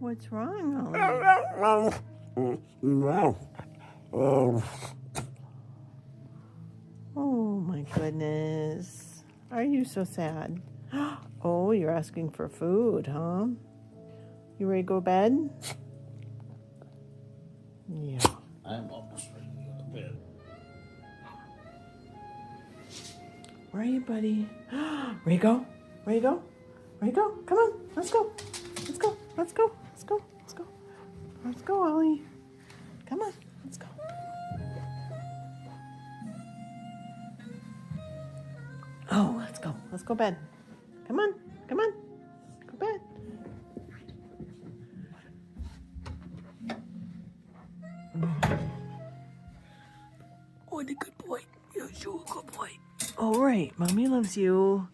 What's wrong, Ollie? Oh my goodness. Are you so sad? Oh, you're asking for food, huh? You ready to go to bed? Yeah. I'm almost ready to go to bed. Where are you, buddy? Ready to go? Ready to go? Ready to go? Come on, let's go. Let's go. Let's go. Let's go. Let's go. Let's go, Ollie. Come on, let's go. Oh, let's go. Let's go bed. Come on. Come on. Go bed. Oh, the good boy. You're a good boy. All right, Mommy loves you.